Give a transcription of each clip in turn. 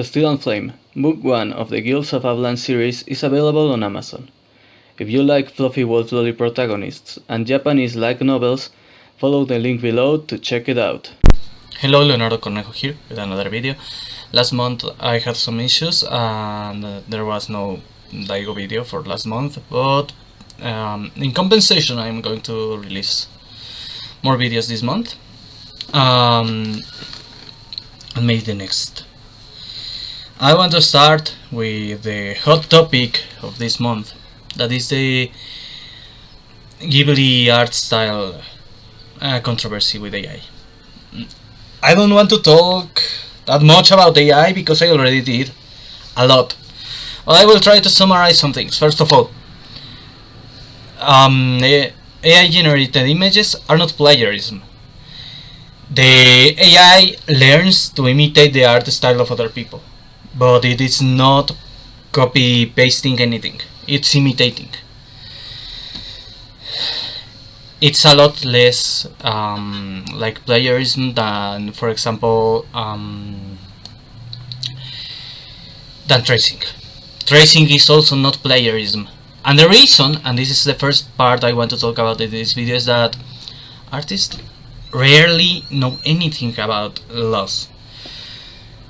Steel and Flame, Book 1 of the Guilds of Avlaan series is available on Amazon. If you like fluffy wolf lolly protagonists and Japanese light novels, follow the link below to check it out. Hello, Leonardo Cornejo here with another video. Last month I had some issues and there was no Daigo video for last month, but in compensation I'm going to release more videos this month and maybe the next. I want to start with the hot topic of this month, that is the Ghibli art style controversy with AI. I don't want to talk that much about AI because I already did a lot, but I will try to summarize some things. First of all, AI generated images are not plagiarism. The AI learns to imitate the art style of other people, but it is not copy pasting anything, it's imitating. It's a lot less like plagiarism than, for example, than tracing. Tracing is also not plagiarism, and the reason, and this is the first part I want to talk about in this video, is that artists rarely know anything about laws.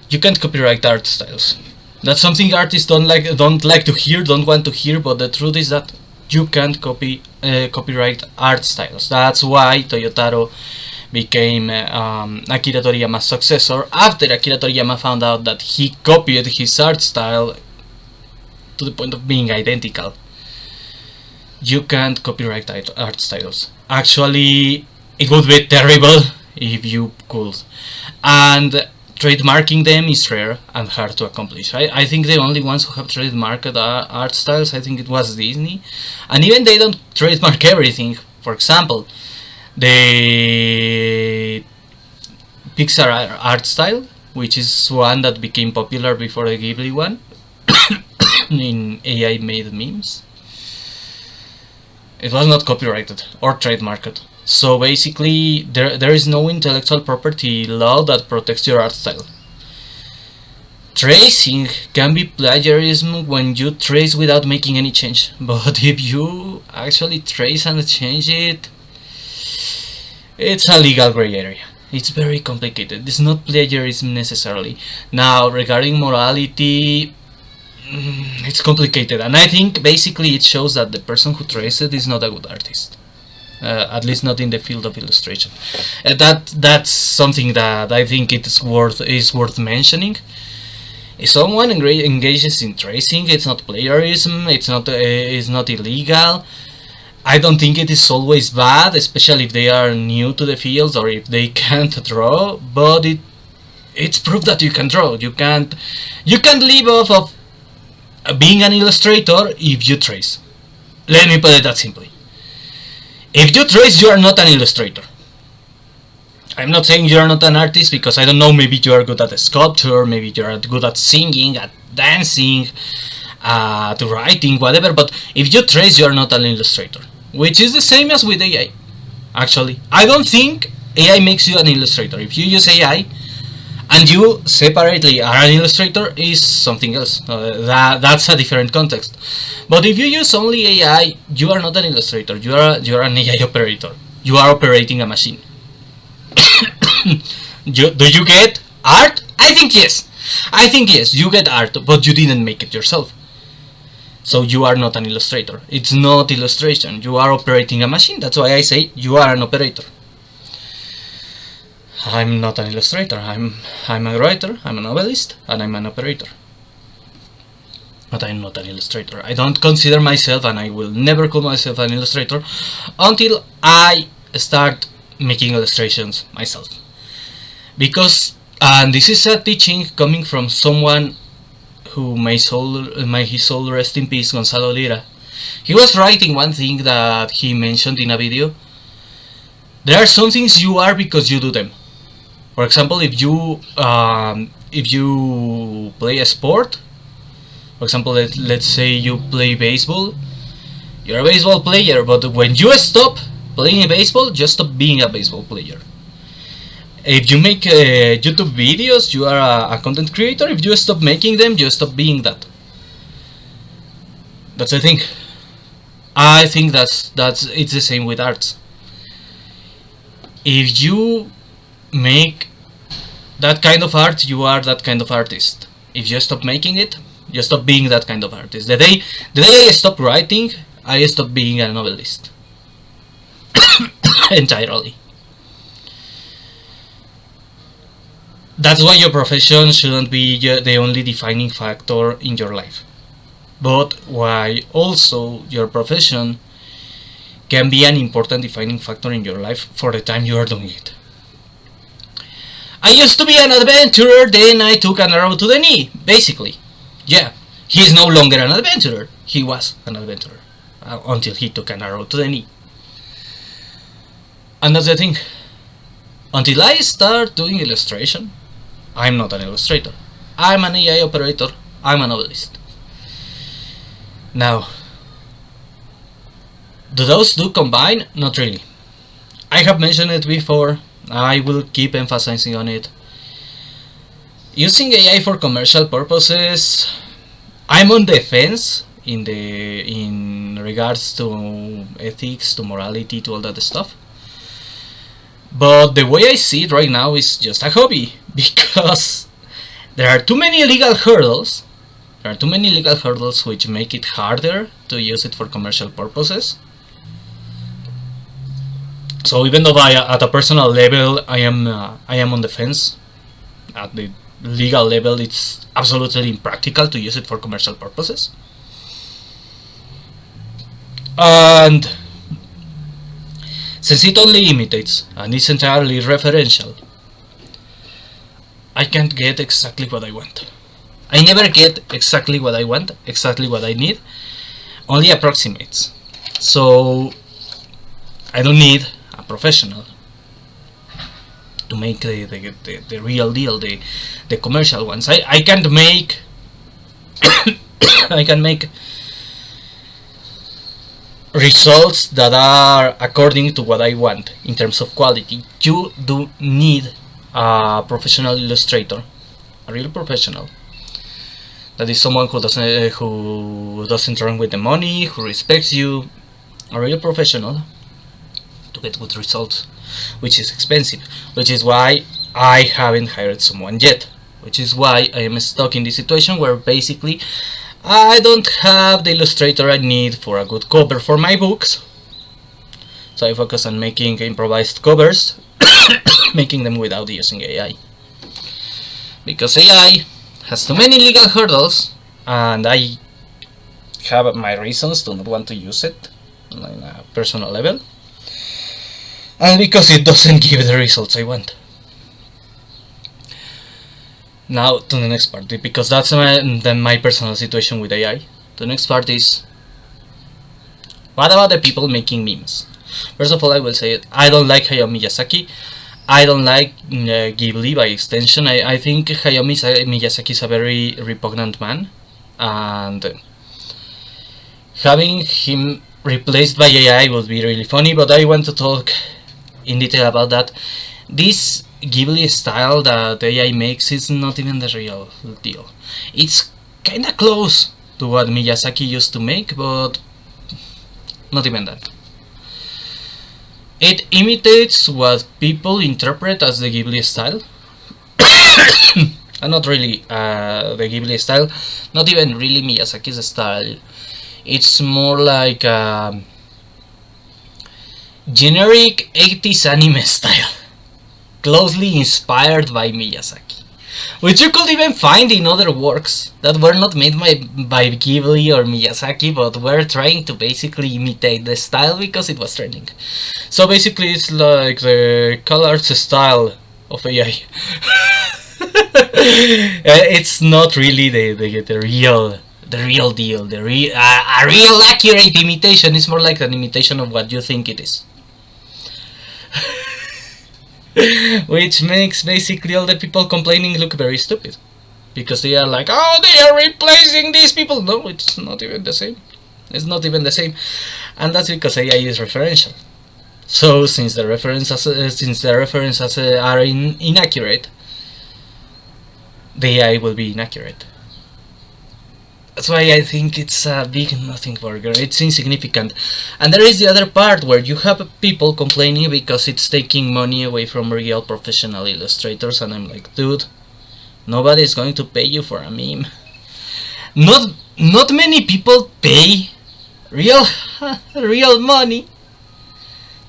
You can't copyright art styles. That's something artists don't like to hear, don't want to hear, but the truth is that you can't copyright art styles. That's why Toyotaro became Akira Toriyama's successor after Akira Toriyama found out that he copied his art style to the point of being identical. You can't copyright art styles. Actually, it would be terrible if you could. And trademarking them is rare and hard to accomplish. I think the only ones who have trademarked art styles, I think it was Disney, and even they don't trademark everything. For example, the Pixar art style, which is one that became popular before the Ghibli one, in AI made memes, it was not copyrighted or trademarked. So basically, there is no intellectual property law that protects your art style. Tracing can be plagiarism when you trace without making any change, but if you actually trace and change it, it's a legal gray area. It's very complicated. It's not plagiarism necessarily. Now, regarding morality, it's complicated, and I think basically it shows that the person who traced it is not a good artist. At least not in the field of illustration. That's something that I think is worth mentioning. If someone engages in tracing, it's not plagiarism. It's not illegal. I don't think it is always bad, especially if they are new to the field or if they can't draw. But it's proof that you can draw. You can't live off of being an illustrator if you trace. Let me put it that simply. If you trace, you are not an illustrator. I'm not saying you are not an artist, because I don't know, maybe you are good at sculpture, maybe you are good at singing, at dancing, to writing, whatever, but if you trace, you are not an illustrator. Which is the same as with AI, actually. I don't think AI makes you an illustrator. If you use AI and you separately are an illustrator, is something else. That's a different context. But if you use only AI, you are not an illustrator. You are an AI operator. You are operating a machine. Do you get art? I think yes. I think yes, you get art, but you didn't make it yourself. So you are not an illustrator. It's not illustration. You are operating a machine. That's why I say you are an operator. I'm not an illustrator. I'm a writer, I'm a novelist, and I'm an operator. But I'm not an illustrator. I don't consider myself, and I will never call myself an illustrator until I start making illustrations myself. Because, and this is a teaching coming from someone who may his soul rest in peace, Gonzalo Lira. He was writing one thing that he mentioned in a video. There are some things you are because you do them. For example, if you play a sport, for example, let's say you play baseball, you're a baseball player, but when you stop playing baseball, just stop being a baseball player. If you make YouTube videos, you are a content creator. If you stop making them, you stop being that. That's the thing. I think that's it's the same with arts. If you make that kind of art, you are that kind of artist. If you stop making it, you stop being that kind of artist. The day I stop writing, I stop being a novelist. Entirely. That's why your profession shouldn't be the only defining factor in your life. But why also your profession can be an important defining factor in your life for the time you are doing it. I used to be an adventurer, then I took an arrow to the knee, basically. Yeah, he's no longer an adventurer. He was an adventurer until he took an arrow to the knee. And that's the thing. Until I start doing illustration, I'm not an illustrator. I'm an AI operator. I'm a novelist. Now, do those two combine? Not really. I have mentioned it before. I will keep emphasizing on it. Using AI for commercial purposes, I'm on the fence in regards to ethics, to morality, to all that stuff. But the way I see it right now is just a hobby, because there are too many legal hurdles. There are too many legal hurdles which make it harder to use it for commercial purposes. So even though at a personal level I am on the fence, at the legal level it's absolutely impractical to use it for commercial purposes. And since it only imitates and is entirely referential, I can't get exactly what I want. I never get exactly what I want, exactly what I need, only approximates. So I don't need a professional to make the real deal, the commercial ones. I can't make I can make results that are according to what I want in terms of quality. You do need a professional illustrator, a real professional. That is someone who doesn't run with the money, who respects you, a real professional, to get good results, which is expensive, which is why I haven't hired someone yet, which is why I am stuck in this situation where basically I don't have the illustrator I need for a good cover for my books, so I focus on making improvised covers, making them without using AI, because AI has too many legal hurdles, and I have my reasons to not want to use it on a personal level, and because it doesn't give the results I want. Now to the next part, because that's my personal situation with AI. The next part is, what about the people making memes? First of all, I will say it. I don't like Hayao Miyazaki. I don't like Ghibli by extension. I think Hayao Miyazaki is a very repugnant man, and having him replaced by AI would be really funny, but I want to talk in detail about that. This Ghibli style that AI makes is not even the real deal. It's kinda close to what Miyazaki used to make, but not even that. It imitates what people interpret as the Ghibli style. And not really the Ghibli style, not even really Miyazaki's style. It's more like generic 80s anime style, closely inspired by Miyazaki, which you could even find in other works that were not made by Ghibli or Miyazaki, but were trying to basically imitate the style because it was trending. So basically it's like the CalArts style of AI. It's not really the real deal, a real accurate imitation. It's more like an imitation of what you think it is. Which makes basically all the people complaining look very stupid, because they are like, oh, they are replacing these people. No, it's not even the same. It's not even the same. And that's because AI is referential. So since the references are inaccurate, the AI will be inaccurate. That's why I think it's a big nothing burger. It's insignificant. And there is the other part where you have people complaining because it's taking money away from real professional illustrators, and I'm like, dude, nobody is going to pay you for a meme. Not many people pay real real money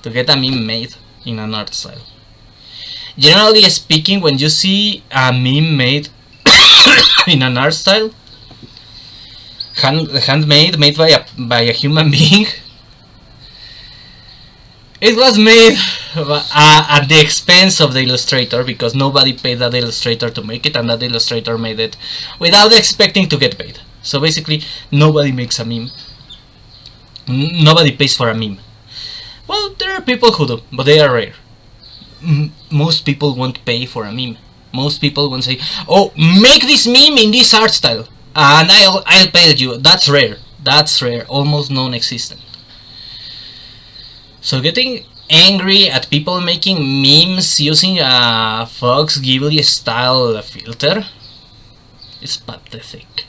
to get a meme made in an art style. Generally speaking, when you see a meme made in an art style, handmade, made by a human being, it was made at the expense of the illustrator, because nobody paid that illustrator to make it, and that illustrator made it without expecting to get paid. So basically, nobody makes a meme. Nobody pays for a meme. Well, there are people who do, but they are rare. Most people won't pay for a meme. Most people won't say, "Oh, make this meme in this art style, and I'll pay you." That's rare. That's rare. Almost non-existent. So getting angry at people making memes using a Fox Ghibli style filter is pathetic.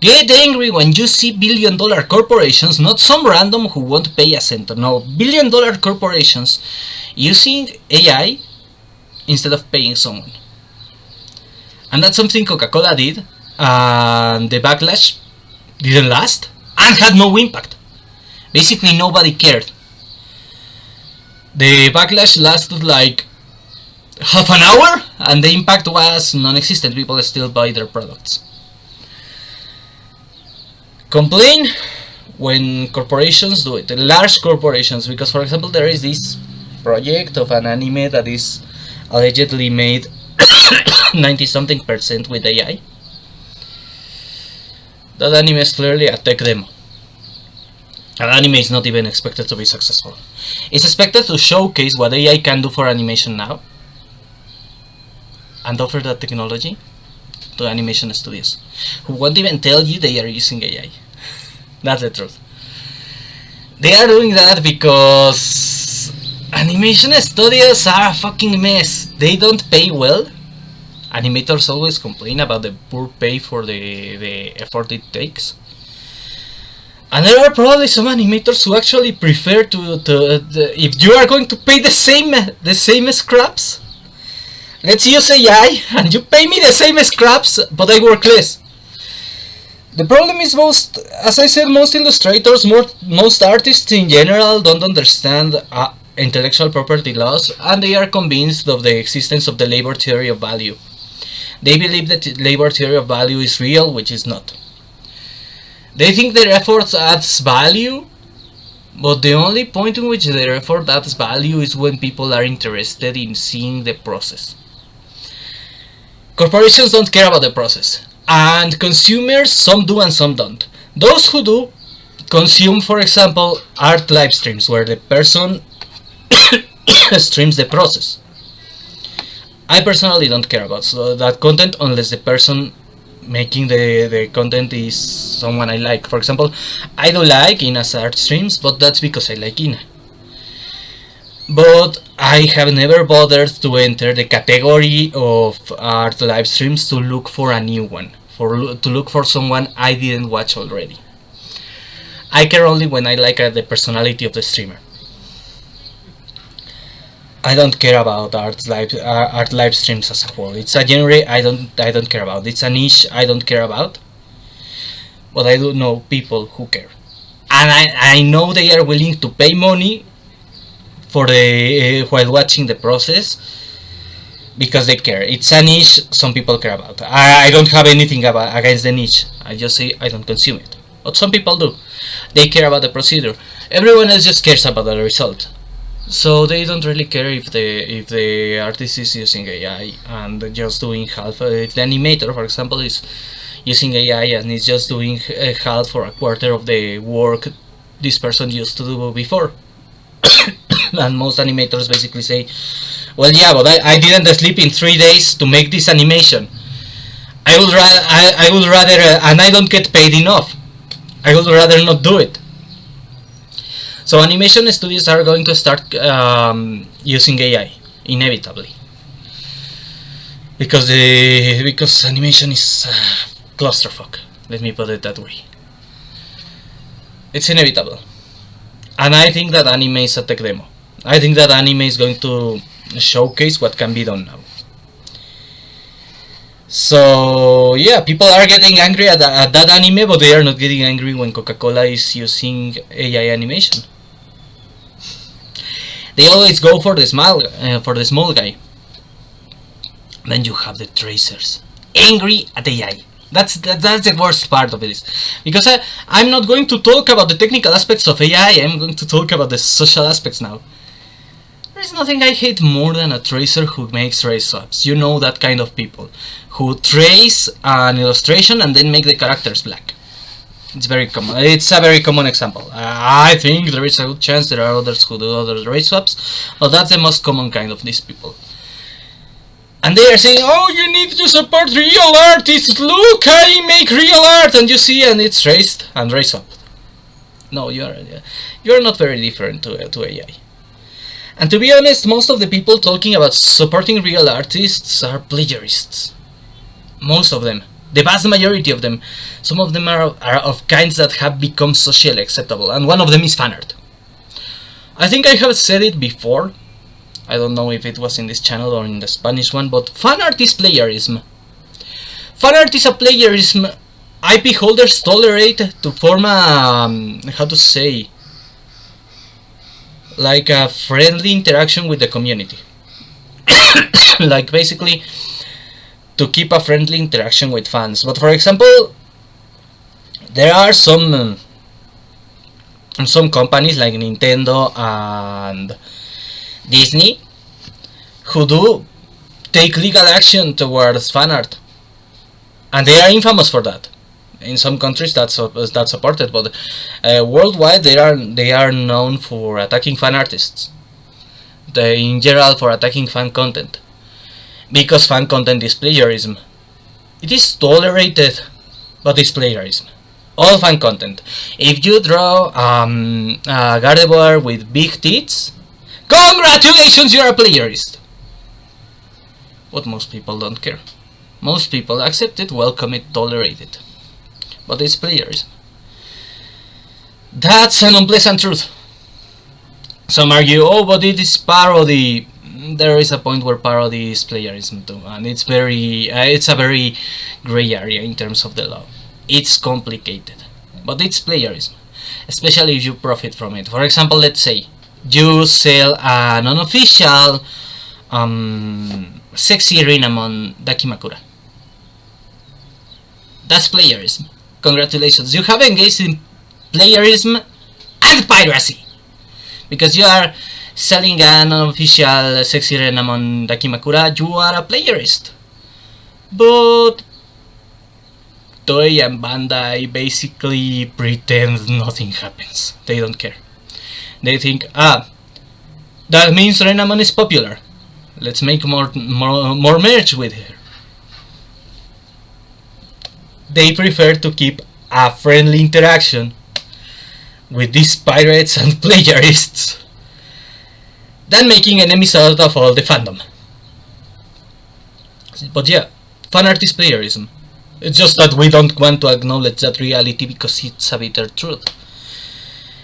Get angry when you see billion-dollar corporations, not some random who won't pay a cent. No, billion-dollar corporations using AI instead of paying someone. And that's something Coca-Cola did, and the backlash didn't last and had no impact. Basically, nobody cared. The backlash lasted like half an hour, and the impact was non-existent. People still buy their products. Complain when corporations do it, large corporations, because for example there is this project of an anime that is allegedly made 90-something% with AI. That anime is clearly a tech demo. An anime is not even expected to be successful. It's expected to showcase what AI can do for animation now, and offer that technology to animation studios, who won't even tell you they are using AI. That's the truth. They are doing that because animation studios are a fucking mess. They don't pay well. Animators always complain about the poor pay for the effort it takes. And there are probably some animators who actually prefer if you are going to pay the same scraps, let's use AI and you pay me the same scraps, but I work less. The problem is as I said, most illustrators, most artists in general don't understand intellectual property laws, and they are convinced of the existence of the labor theory of value. They believe that labor theory of value is real, which is not. They think their efforts adds value, but the only point in which their effort adds value is when people are interested in seeing the process. Corporations don't care about the process, and consumers, some do and some don't. Those who do consume, for example, art live streams where the person streams the process. I personally don't care about that content unless the person making the content is someone I like. For example, I do like Ina's art streams, but that's because I like Ina. But I have never bothered to enter the category of art live streams to look for a new one, to look for someone I didn't watch already. I care only when I like the personality of the streamer. I don't care about art live streams as a whole. It's a genre I don't care about. It's a niche I don't care about. But I do know people who care, and I know they are willing to pay money for while watching the process because they care. It's a niche some people care about. I don't have anything against the niche. I just say I don't consume it. But some people do. They care about the procedure. Everyone else just cares about the result. So they don't really care if the artist is using AI and just doing half. If the animator, for example, is using AI and is just doing half or a quarter of the work this person used to do before. And most animators basically say, well, yeah, but I didn't sleep in 3 days to make this animation. I would rather, and I don't get paid enough. I would rather not do it. So animation studios are going to start using AI inevitably, because animation is clusterfuck. Let me put it that way. It's inevitable, and I think that anime is a tech demo. I think that anime is going to showcase what can be done now. So yeah, people are getting angry at that anime, but they are not getting angry when Coca-Cola is using AI animation. They always go for the small guy. Then you have the tracers angry at AI. That's the worst part of it, because I'm not going to talk about the technical aspects of AI. I'm going to talk about the social aspects now. There's nothing I hate more than a tracer who makes trace swaps. You know, that kind of people who trace an illustration and then make the characters black. It's very common. It's a very common example. I think there is a good chance there are others who do other trace swaps, but that's the most common kind of these people. And they are saying, "Oh, you need to support real artists. Look, I make real art," and you see, and it's traced and trace swapped. No, you're not very different to AI. And to be honest, most of the people talking about supporting real artists are plagiarists. Most of them. The vast majority of them. Some of them are of kinds that have become socially acceptable, and one of them is fan art. I think I have said it before. I don't know if it was in this channel or in the Spanish one, but fan art is plagiarism. Fan art is a plagiarism IP holders tolerate to form a, how to say, like a friendly interaction with the community. Like basically to keep a friendly interaction with fans. But for example, there are some companies like Nintendo and Disney who do take legal action towards fan art, and they are infamous for that. In some countries that's supported, but worldwide they are known for attacking fan artists. In general, for attacking fan content, because fan content is plagiarism. It is tolerated, but it's plagiarism. All fan content. If you draw a Gardevoir with big tits, congratulations, you're a plagiarist. But most people don't care. Most people accept it, welcome it, tolerate it. But it's plagiarism. That's an unpleasant truth. Some argue, "Oh, but it is parody." There is a point where parody is plagiarism too, and it's a very gray area in terms of the law. It's complicated, but it's plagiarism, especially if you profit from it. For example, let's say you sell an unofficial sexy Renamon Dakimakura. That's plagiarism. Congratulations, you have engaged in plagiarism and piracy, because you are selling an unofficial sexy Renamon Dakimakura. You are a plagiarist. But Toei and Bandai basically pretend nothing happens. They don't care. They think, that means Renamon is popular. Let's make more merch with her. They prefer to keep a friendly interaction with these pirates and plagiarists than making enemies out of all the fandom. But yeah, fan art is plagiarism. It's just that we don't want to acknowledge that reality because it's a bitter truth.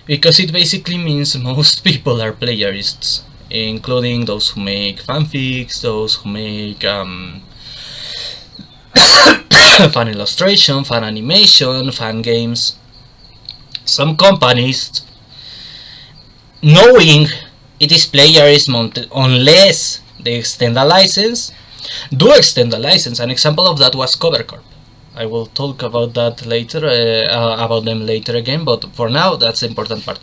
Because it basically means most people are plagiarists, including those who make fanfics, those who make fan illustration, fan animation, fan games. Some companies, knowing it is plagiarism unless they extend a license, do extend a license. An example of that was Cover Corp. I will talk about that later, about them later again, but for now that's the important part.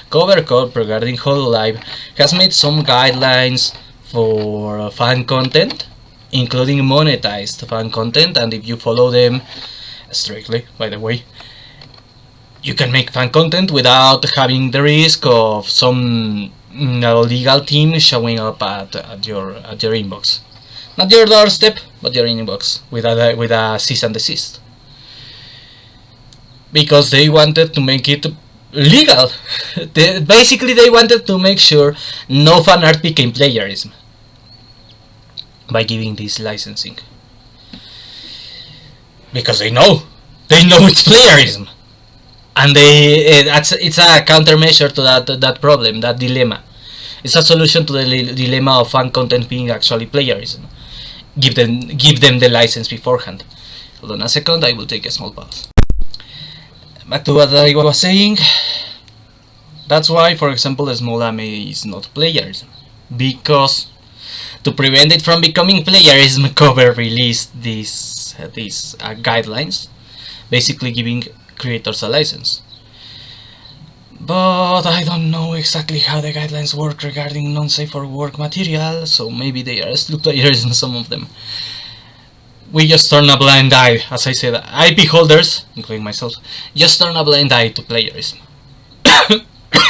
Cover Corp, regarding Hololive, has made some guidelines for fan content, including monetized fan content, and if you follow them strictly, by the way, you can make fan content without having the risk of some legal team showing up at your inbox. Not your doorstep, but your inbox with a cease and desist. Because they wanted to make it legal. Basically, they wanted to make sure no fan art became plagiarism by giving this licensing, because they know it's plagiarism, and it's a countermeasure to that problem, that dilemma. It's a solution to the dilemma of fan content being actually plagiarism. Give them the license beforehand. Hold on a second, I will take a small pause. Back to what I was saying. That's why, for example, small anime is not plagiarism, because to prevent it from becoming plagiarism, Cover released these guidelines, basically giving creators a license. But I don't know exactly how the guidelines work regarding non-safe for work material, so maybe they are still plagiarism, some of them. We just turn a blind eye, as I said. IP holders, including myself, just turn a blind eye to plagiarism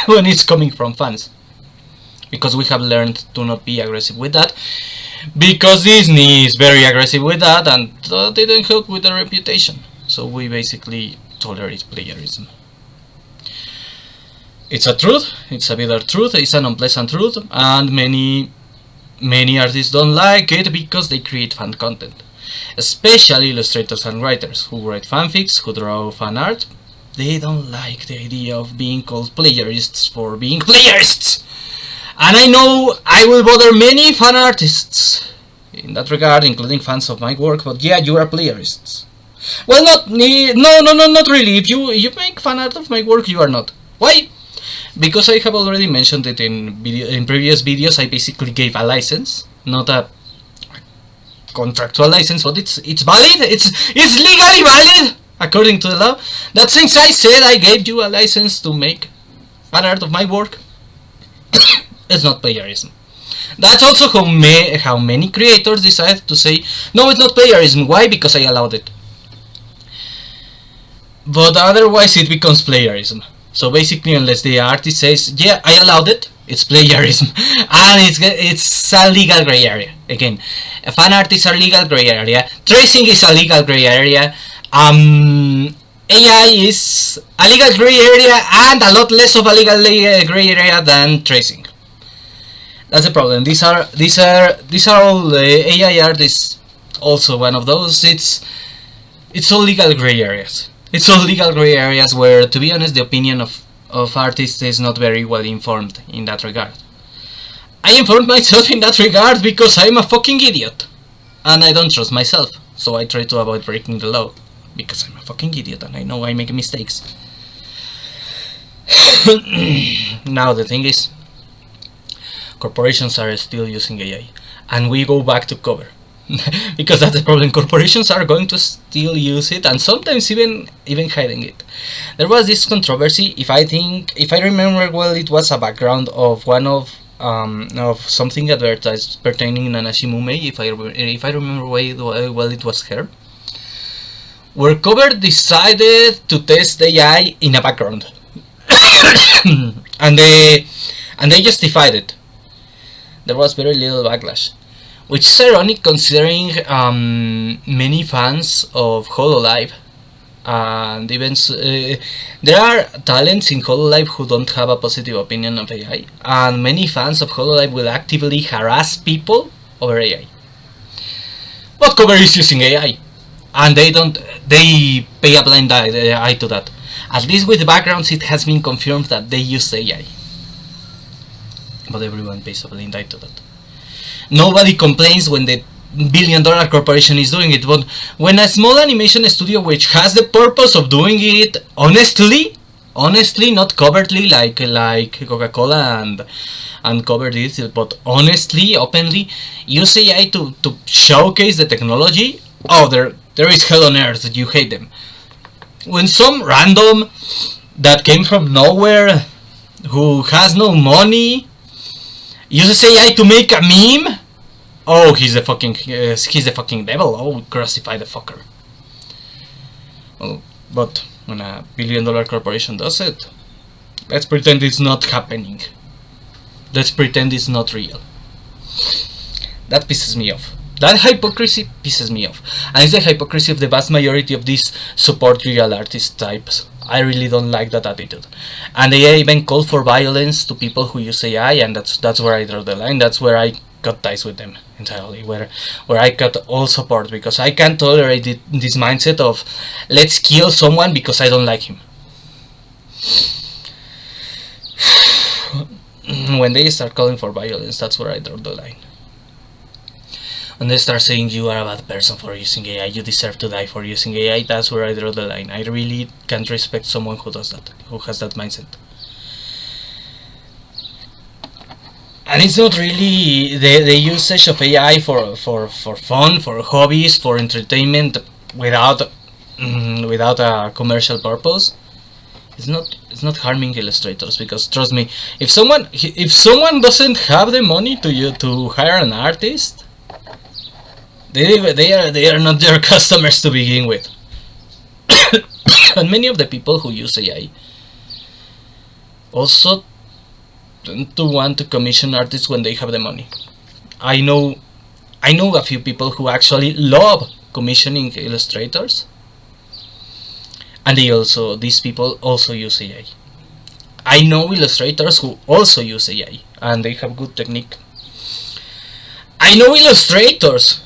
when it's coming from fans, because we have learned to not be aggressive with that, because Disney is very aggressive with that, and that didn't help with their reputation. So we basically tolerate plagiarism. It's a truth, it's a bitter truth, it's an unpleasant truth, and many artists don't like it because they create fan content. Especially illustrators and writers who write fanfics, who draw fan art. They don't like the idea of being called plagiarists for being plagiarists. And I know I will bother many fan artists in that regard, including fans of my work, but yeah, you are plagiarists. Well, not really. If you make fan art of my work, you are not. Why? Because I have already mentioned it in previous videos. I basically gave a license, not a contractual license, but it's valid. It's legally valid according to the law. That since I said I gave you a license to make fan art of my work, it's not plagiarism. That's also how many creators decide to say, no, it's not plagiarism. Why? Because I allowed it. But otherwise it becomes plagiarism. So basically, unless the artist says, yeah, I allowed it, it's plagiarism. And it's a legal gray area. Again, fan art is a legal gray area. Tracing is a legal gray area. AI is a legal gray area, and a lot less of a legal gray area than tracing. That's the problem. These are all AI art is also one of those. It's all legal gray areas. It's all legal gray areas where, to be honest, the opinion of artists is not very well informed in that regard. I informed myself in that regard because I'm a fucking idiot. And I don't trust myself, so I try to avoid breaking the law. Because I'm a fucking idiot and I know I make mistakes. Now the thing is, corporations are still using AI. And we go back to Cover. Because that's the problem. Corporations are going to still use it, and sometimes even hiding it. There was this controversy. If I remember well, it was a background of one of something advertised pertaining to Nanashi-Mume. If I remember well, it was her. Where Cover decided to test AI in a background, and they justified it. There was very little backlash. Which is ironic considering many fans of Hololive and even there are talents in Hololive who don't have a positive opinion of AI, and many fans of Hololive will actively harass people over AI. But Cover is using AI, and they pay a blind eye to that. At least with the backgrounds, it has been confirmed that they use AI. But everyone pays a blind eye to that. Nobody complains when the billion-dollar corporation is doing it, but when a small animation studio which has the purpose of doing it honestly, not covertly like Coca-Cola and Cover this, but honestly, openly, use AI to showcase the technology, oh, there is hell on earth that you hate them. When some random that came from nowhere, who has no money, uses AI to make a meme, oh, he's the fucking devil. Oh, crucify the fucker. Well, but when a billion-dollar corporation does it, let's pretend it's not happening. Let's pretend it's not real. That pisses me off. That hypocrisy pisses me off. And it's the hypocrisy of the vast majority of these support real artist types I really don't like that attitude. And they even call for violence to people who use AI, and that's where I draw the line. That's where I cut ties with them entirely, where I cut all support, because I can't tolerate this mindset of let's kill someone because I don't like him. When they start calling for violence, that's where I draw the line. When they start saying you are a bad person for using AI, you deserve to die for using AI, that's where I draw the line. I really can't respect someone who does that, who has that mindset. And it's not really the usage of AI for fun, for hobbies, for entertainment, without a commercial purpose. It's not harming illustrators, because trust me, if someone doesn't have the money to hire an artist, they are not their customers to begin with. And many of the people who use AI also tend to want to commission artists when they have the money. I know a few people who actually love commissioning illustrators, and these people also use AI. I know illustrators who also use AI, and they have good technique. I know illustrators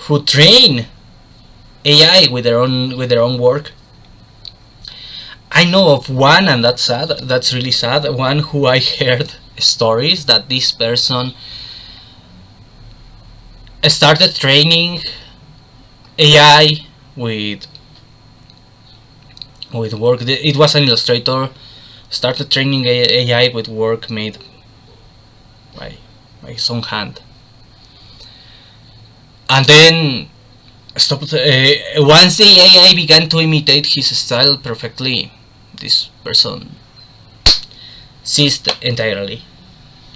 who train AI with their own work. I know of one, and that's sad. That's really sad. One who I heard stories that this person started training AI with work. It was an illustrator. Started training AI with work made by his own hand, and then stopped. Once the AI began to imitate his style perfectly, this person ceased entirely.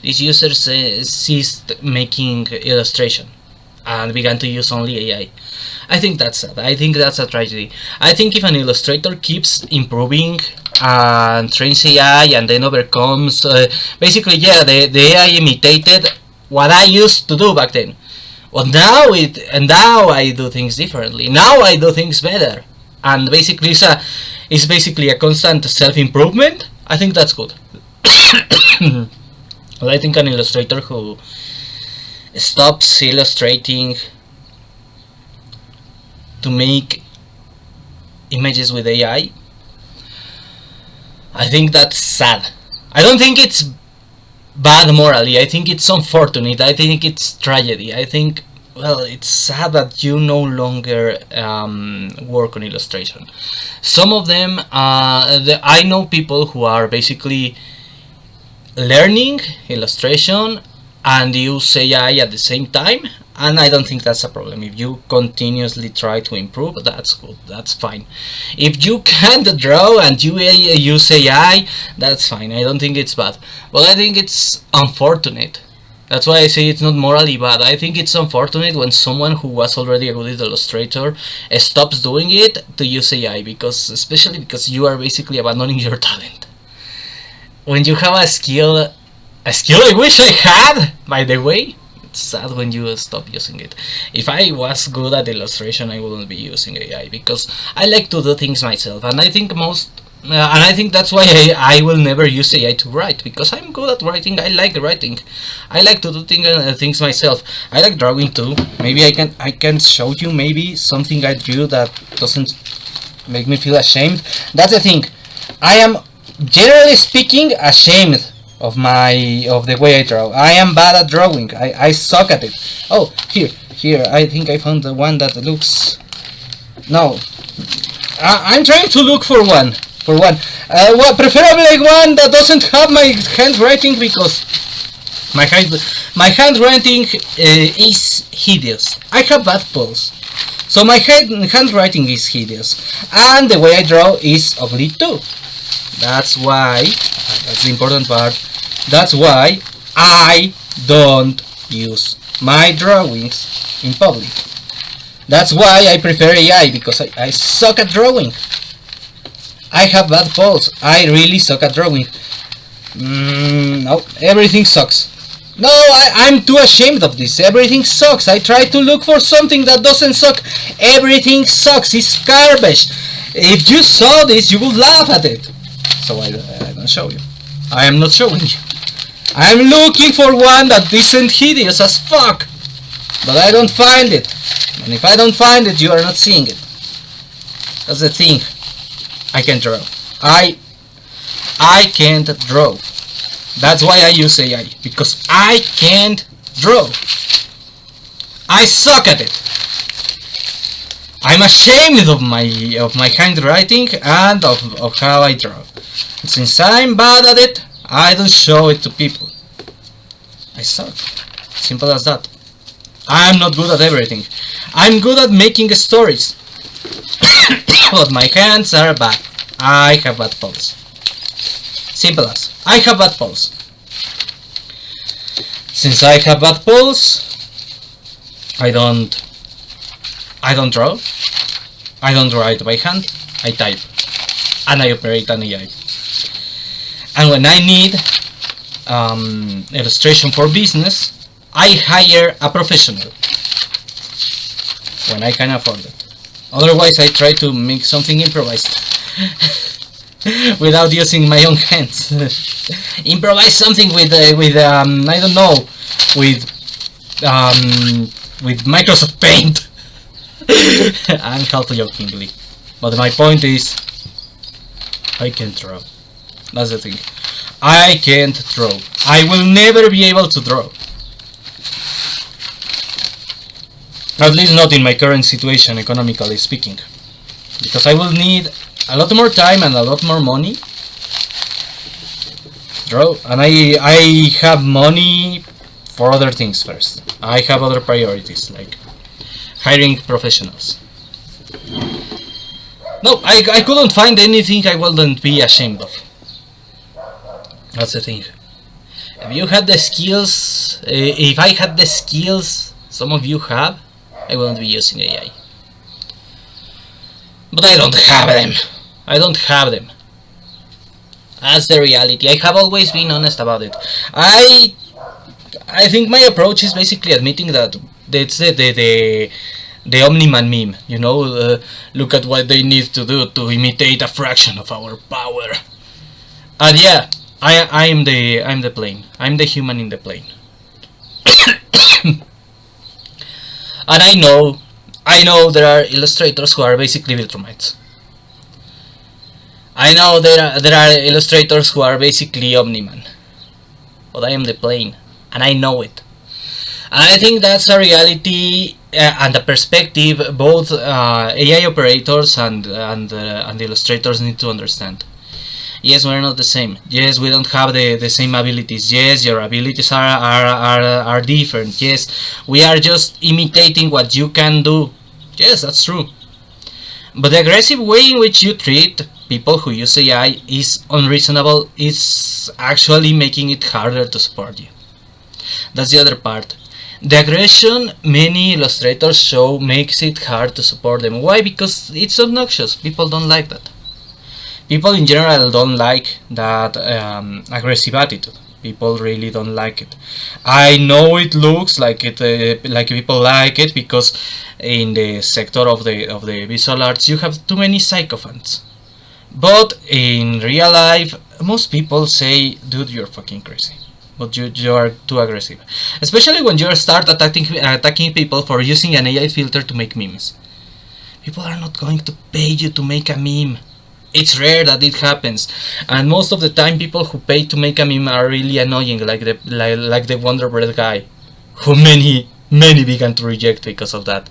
This user ceased making illustration and began to use only AI. I think that's sad. I think that's a tragedy. I think if an illustrator keeps improving and trains AI and then overcomes, basically, yeah, the AI imitated what I used to do back then. Well, now I do things differently. Now I do things better, and basically it's basically a constant self-improvement. I think that's good. Well, I think an illustrator who stops illustrating to make images with AI, I think that's sad. I don't think it's bad morally. I think it's unfortunate. I think it's tragedy. I think, well, it's sad that you no longer work on illustration. Some of them, I know people who are basically learning illustration and use AI at the same time, and I don't think that's a problem. If you continuously try to improve, that's good, that's fine. If you can't draw and you use AI, that's fine. I don't think it's bad, but I think it's unfortunate. That's why I say it's not morally bad. I think it's unfortunate when someone who was already a good illustrator stops doing it to use AI, especially because you are basically abandoning your talent. When you have a skill I wish I had, by the way, it's sad when you stop using it. If I was good at illustration, I wouldn't be using AI, because I like to do things myself, and I think that's why I will never use AI to write, because I'm good at writing. I like writing. I like to do things myself. I like drawing too. Maybe I can show you maybe something I drew that doesn't make me feel ashamed. That's the thing. I am, generally speaking, ashamed of the way I draw. I am bad at drawing. I suck at it. Oh, here. I think I found the one that looks. No, I'm trying to look for one. Well, preferably one that doesn't have my handwriting, because my handwriting is hideous. I have bad pulse, so my handwriting is hideous, and the way I draw is ugly too. That's why, that's the important part, that's why I don't use my drawings in public. That's why I prefer AI, because I suck at drawing. I have bad pulse. I really suck at drawing. No, everything sucks. No, I'm too ashamed of this. Everything sucks. I try to look for something that doesn't suck. Everything sucks. It's garbage. If you saw this, you would laugh at it. So I don't show you. I am not showing you. I am looking for one that isn't hideous as fuck, but I don't find it. And if I don't find it, you are not seeing it. That's the thing. I can't draw. I can't draw. That's why I use AI, because I can't draw. I suck at it. I'm ashamed of my handwriting and of how I draw. Since I'm bad at it, I don't show it to people. I suck. Simple as that. I'm not good at everything. I'm good at making stories. But my hands are bad. I have bad pulse. Simple as. I have bad pulse. Since I have bad pulse, I don't draw. I don't write by hand. I type. And I operate an AI. And when I need illustration for business, I hire a professional when I can afford it. Otherwise, I try to make something improvised without using my own hands. Improvise something with I don't know, with Microsoft Paint. I'm half jokingly, but my point is, I can't draw. That's the thing. I can't draw. I will never be able to draw. At least not in my current situation, economically speaking. Because I will need a lot more time and a lot more money. Draw. And I have money for other things first. I have other priorities, like hiring professionals. No, I couldn't find anything I wouldn't be ashamed of. That's the thing. If you had the skills, if I had the skills some of you have, I wouldn't be using AI. But I don't have them. I don't have them. That's the reality. I have always been honest about it. I think my approach is basically admitting that it's the Omni-Man meme. You know, look at what they need to do to imitate a fraction of our power. And yeah, I'm the plane. I'm the human in the plane. And I know there are illustrators who are basically Viltrumites. I know there are illustrators who are basically Omni-Man. But I am the plane, and I know it. And I think that's a reality and a perspective both AI operators and illustrators need to understand. Yes, we're not the same. Yes, we don't have the same abilities. Yes, your abilities are different. Yes, we are just imitating what you can do. Yes, that's true. But the aggressive way in which you treat people who use AI is unreasonable. It's actually making it harder to support you. That's the other part. The aggression many illustrators show makes it hard to support them. Why? Because it's obnoxious. People don't like that. People in general don't like that aggressive attitude. People really don't like it. I know it looks like it, like people like it because in the sector of the visual arts you have too many sycophants. But in real life, most people say, "Dude, you're fucking crazy." But you are too aggressive, especially when you start attacking people for using an AI filter to make memes. People are not going to pay you to make a meme. It's rare that it happens, and most of the time people who pay to make a meme are really annoying, like the Wonder Bread guy, who many began to reject because of that.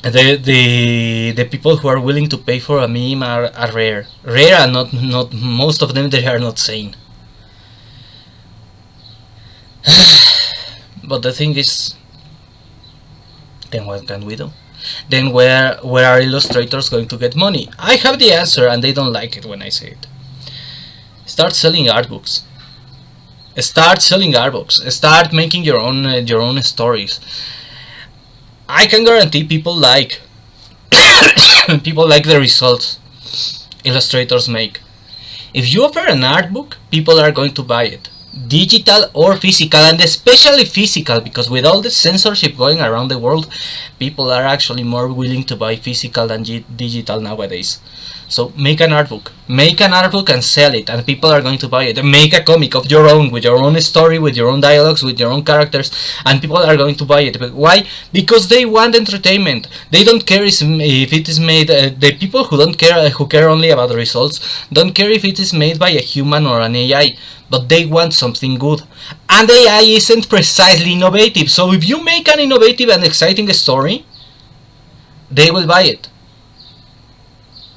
The people who are willing to pay for a meme are rare, and not most of them. They are not sane. But the thing is, then what can we do? Then where are illustrators going to get money? I have the answer, and they don't like it when I say it. Start selling art books. Start selling art books. Start making your own stories. I can guarantee people like the results illustrators make. If you offer an art book, people are going to buy it. digital or physical, and especially physical, because with all the censorship going around the world, people are actually more willing to buy physical than digital nowadays. So make an art book and sell it, and people are going to buy it. Make a comic of your own, with your own story, with your own dialogues, with your own characters, and people are going to buy it. But why? Because they want entertainment. They don't care if it is made. The people who don't care, who care only about the results, don't care if it is made by a human or an AI. But they want something good, and AI isn't precisely innovative. So if you make an innovative and exciting story, they will buy it.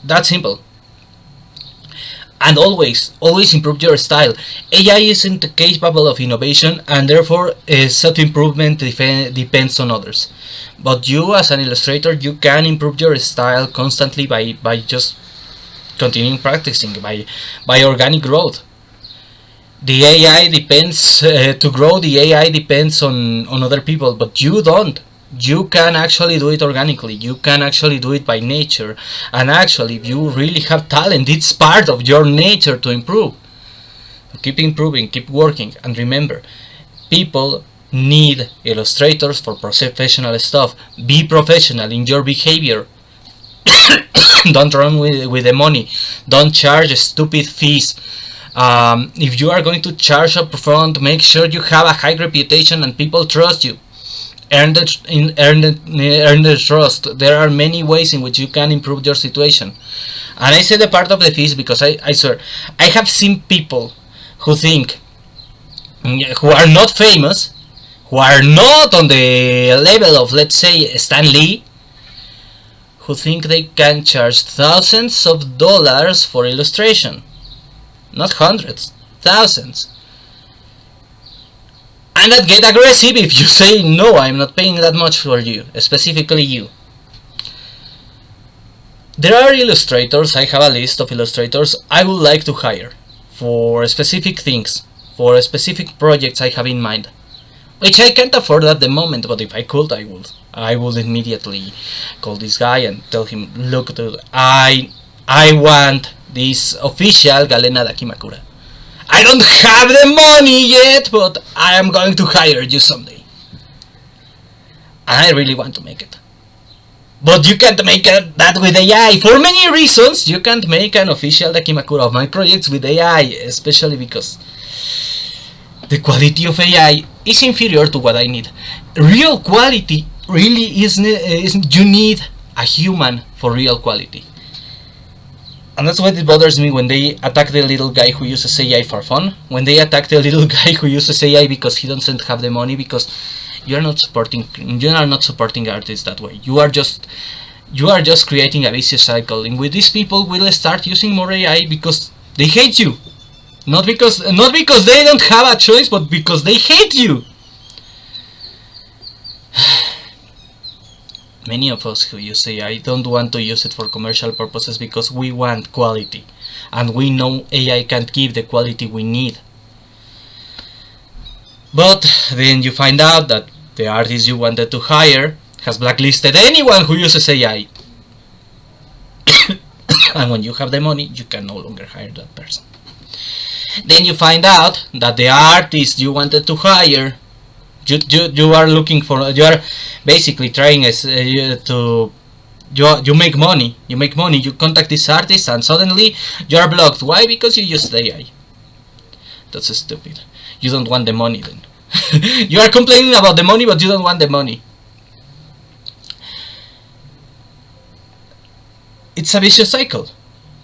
That's simple. And always improve your style. AI isn't capable of innovation, and therefore self-improvement depends on others. But you, as an illustrator, you can improve your style constantly by just continuing practicing, by organic growth. The AI depends, to grow, the AI depends on other people, but you don't. You can actually do it organically. You can actually do it by nature. And actually, if you really have talent, it's part of your nature to improve. So keep improving, keep working, and remember, people need illustrators for professional stuff. Be professional in your behavior. Don't run with the money. Don't charge stupid fees. If you are going to charge up front, make sure you have a high reputation and people trust you. Earn the trust. There are many ways in which you can improve your situation. And I say the part of the fees because I swear, I have seen people who think, who are not famous, who are not on the level of, let's say, Stan Lee, who think they can charge thousands of dollars for illustration. Not hundreds, thousands. And that get aggressive if you say, no, I'm not paying that much for you, specifically you. There are illustrators, I have a list of illustrators I would like to hire for specific things, for specific projects I have in mind, which I can't afford at the moment, but if I could, I would. I would immediately call this guy and tell him, look, dude, I want this official Galena Dakimakura. I don't have the money yet, but I am going to hire you someday. And I really want to make it. But you can't make that with AI. For many reasons, you can't make an official Dakimakura of my projects with AI, especially because the quality of AI is inferior to what I need. Real quality really isn't, you need a human for real quality. And that's what it bothers me when they attack the little guy who uses AI for fun. When they attack the little guy who uses AI because he doesn't have the money, because you are not supporting artists that way. You are just creating a vicious cycle in which these people will start using more AI because they hate you. Not because they don't have a choice, but because they hate you. Many of us who use AI don't want to use it for commercial purposes because we want quality, and we know AI can't give the quality we need. But then you find out that the artist you wanted to hire has blacklisted anyone who uses AI. And when you have the money, you can no longer hire that person. Then you find out that the artist you wanted to hire, you are looking for, you are basically trying to, you make money, you contact this artist and suddenly you are blocked. Why? Because you used AI. That's stupid. You don't want the money then. You are complaining about the money, but you don't want the money. It's a vicious cycle,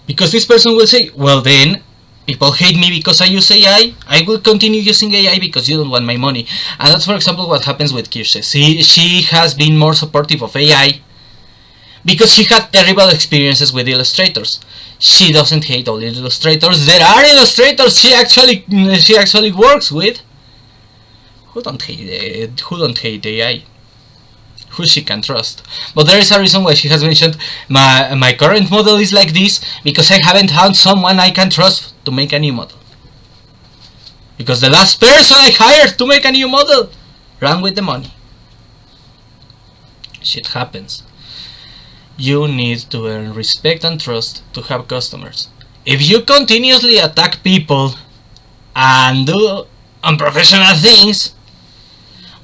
because this person will say, well then, people hate me because I use AI, I will continue using AI because you don't want my money. And that's, for example, what happens with Kirsche. She has been more supportive of AI because she had terrible experiences with illustrators. She doesn't hate all illustrators. There are illustrators she actually works with who don't hate AI, who she can trust. But there is a reason why she has mentioned my current model is like this because I haven't found someone I can trust to make a new model. Because the last person I hired to make a new model ran with the money. Shit happens. You need to earn respect and trust to have customers. If you continuously attack people and do unprofessional things,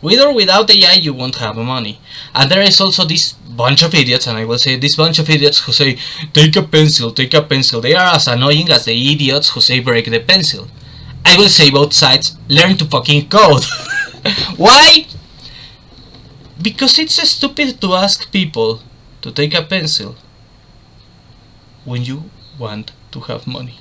with or without AI you won't have money. And there is also this bunch of idiots, and I will say this bunch of idiots who say take a pencil, take a pencil. They are as annoying as the idiots who say break the pencil. I will say both sides, learn to fucking code. Why? Because it's stupid to ask people to take a pencil when you want to have money.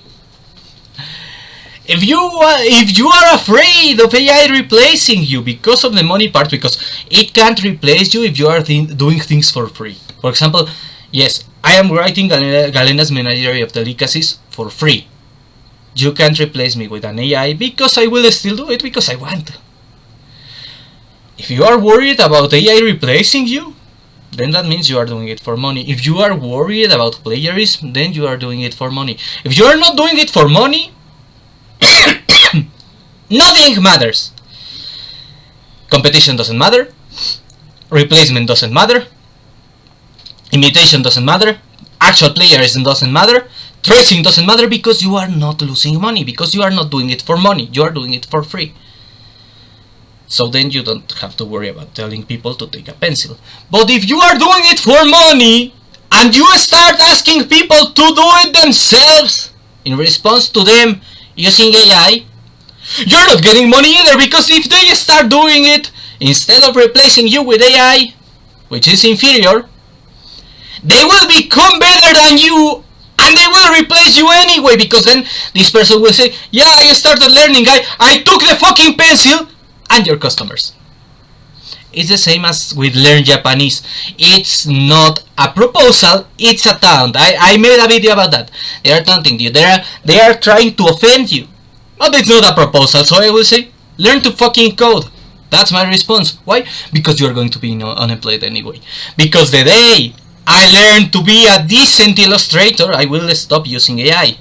If you are afraid of AI replacing you because of the money part, because it can't replace you if you are doing things for free. For example, yes, I am writing Galena's Menagerie of Delicacies for free. You can't replace me with an AI because I will still do it because I want. If you are worried about AI replacing you, then that means you are doing it for money. If you are worried about plagiarism, then you are doing it for money. If you are not doing it for money, nothing matters. Competition doesn't matter. Replacement doesn't matter. Imitation doesn't matter. Actual plagiarism doesn't matter. Tracing doesn't matter because you are not losing money. Because you are not doing it for money. You are doing it for free. So then you don't have to worry about telling people to take a pencil. But if you are doing it for money and you start asking people to do it themselves in response to them using AI, you're not getting money either, because if they start doing it instead of replacing you with AI, which is inferior, they will become better than you and they will replace you anyway, because then this person will say, yeah, I started learning, I took the fucking pencil, and your customers. It's the same as with Learn Japanese. It's not a proposal, it's a taunt. I made a video about that. They are taunting you. They are trying to offend you. But it's not a proposal, so I will say, learn to fucking code. That's my response. Why? Because you are going to be unemployed anyway. Because the day I learn to be a decent illustrator, I will stop using AI.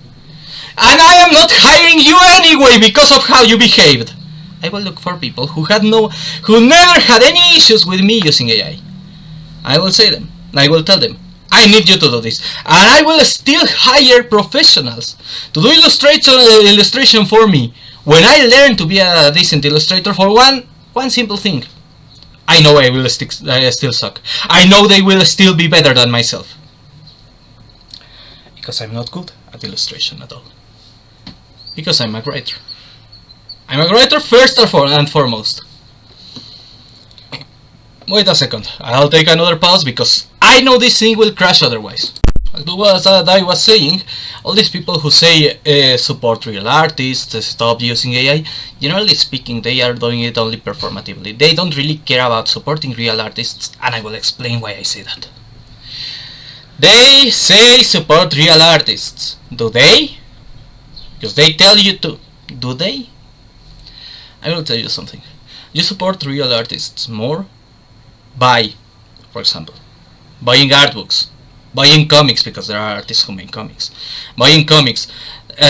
And I am not hiring you anyway because of how you behaved. I will look for people who never had any issues with me using AI. I will say them. I will tell them, I need you to do this. And I will still hire professionals to do illustration for me when I learn to be a decent illustrator for one simple thing. I know I will still suck. I know they will still be better than myself. Because I'm not good at illustration at all. Because I'm a writer. I'm a writer first and foremost. Wait a second, I'll take another pause because I know this thing will crash otherwise. As I was saying, all these people who say support real artists, stop using AI, generally speaking, they are doing it only performatively. They don't really care about supporting real artists, and I will explain why I say that. They say support real artists. Do they? Because they tell you to. Do they? I will tell you something. You support real artists more by, for example, buying art books, buying comics, because there are artists who make comics, buying comics,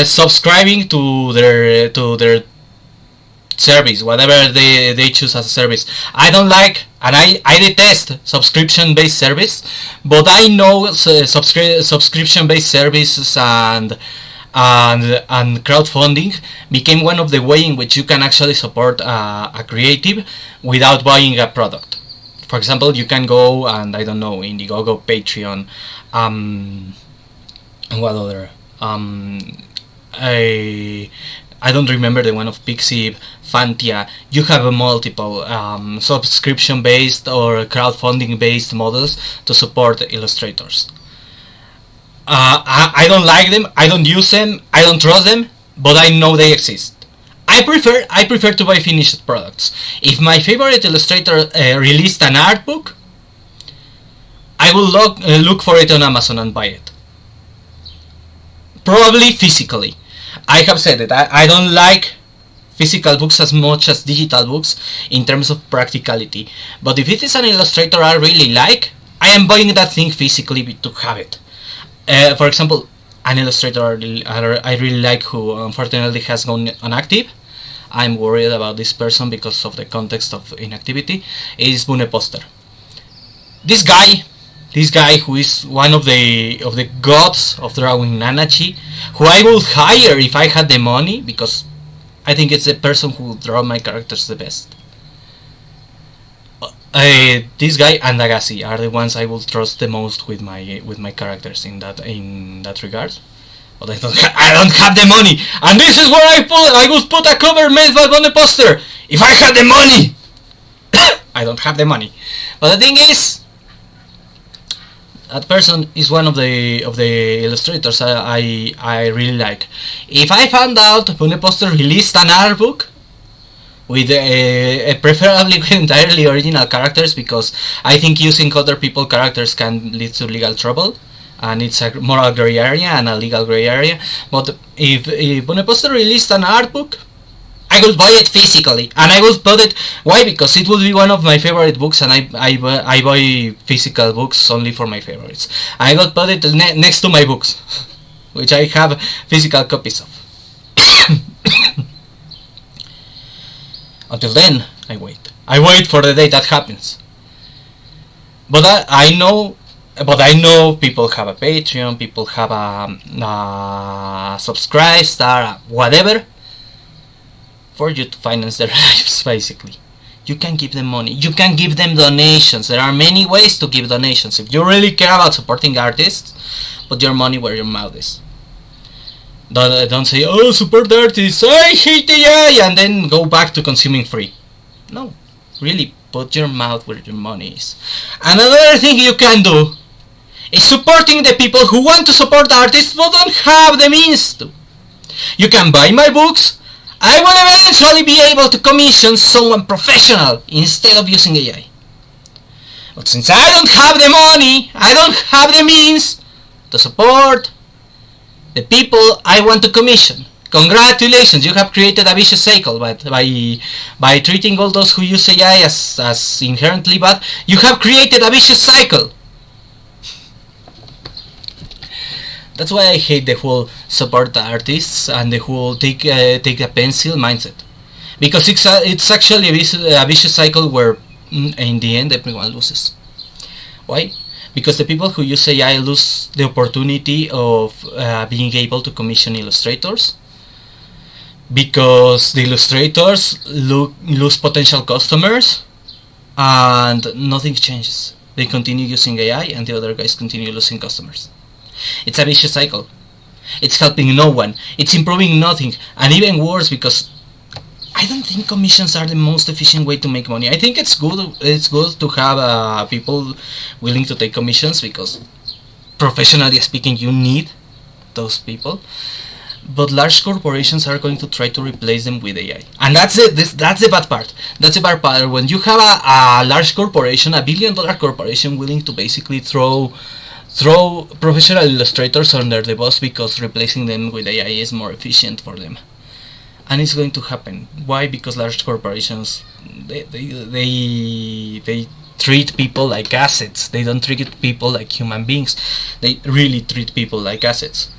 subscribing to their service, whatever they choose as a service. I don't like, and I detest subscription-based service, but I know subscription-based services and crowdfunding became one of the way in which you can actually support a creative without buying a product. For example, you can go and, I don't know, Indiegogo, Patreon, and what other? I don't remember the one of Pixiv, Fantia. You have multiple subscription-based or crowdfunding-based models to support illustrators. I don't like them, I don't use them, I don't trust them, but I know they exist. I prefer to buy finished products. If my favorite illustrator released an art book, I will look for it on Amazon and buy it. Probably physically. I have said it, I don't like physical books as much as digital books in terms of practicality. But if it is an illustrator I really like, I am buying that thing physically to have it. For example, an illustrator I really like who unfortunately has gone inactive. I'm worried about this person because of the context of inactivity. Is Bune Poster. This guy who is one of the gods of drawing Nanachi, who I would hire if I had the money, because I think it's the person who draw my characters the best. This guy and Agassi are the ones I will trust the most with my characters in that regard. But I don't have the money, and this is where I would put a cover made on the poster if I had the money. I don't have the money, but the thing is, that person is one of the illustrators I really like. If I found out Pune Poster released an art book with preferably with entirely original characters, because I think using other people's characters can lead to legal trouble, and it's a moral gray area and a legal gray area. But if Pune Poster released an art book, I will buy it physically, and I will put it. Why? Because it will be one of my favorite books, and I buy physical books only for my favorites. I will put it next to my books, which I have physical copies of. Until then, I wait. I wait for the day that happens. But I know people have a Patreon, people have a subscribe star, whatever, for you to finance their lives, basically. You can give them money, you can give them donations. There are many ways to give donations. If you really care about supporting artists, put your money where your mouth is. Don't say, oh, support artists, I hate AI, and then go back to consuming free. No, really, put your mouth where your money is. Another thing you can do is supporting the people who want to support artists but don't have the means to. You can buy my books. I will eventually be able to commission someone professional instead of using AI. But since I don't have the money, I don't have the means to support the people I want to commission, congratulations, you have created a vicious cycle. But by treating all those who use AI as inherently bad, you have created a vicious cycle. That's why I hate the whole support artists and the whole take a pencil mindset, because it's actually a vicious cycle where in the end everyone loses. Why? Because the people who use AI lose the opportunity of being able to commission illustrators, because the illustrators lose potential customers, and nothing changes. They continue using AI and the other guys continue losing customers. It's a vicious cycle. It's helping no one. It's improving nothing. And even worse, because I don't think commissions are the most efficient way to make money. I think it's good to have people willing to take commissions, because professionally speaking you need those people. But large corporations are going to try to replace them with AI, and that's the bad part. That's the bad part. When you have a large corporation, $1 billion corporation, willing to basically throw professional illustrators under the bus because replacing them with AI is more efficient for them. And it's going to happen. Why? Because large corporations, they treat people like assets. They don't treat people like human beings. They really treat people like assets.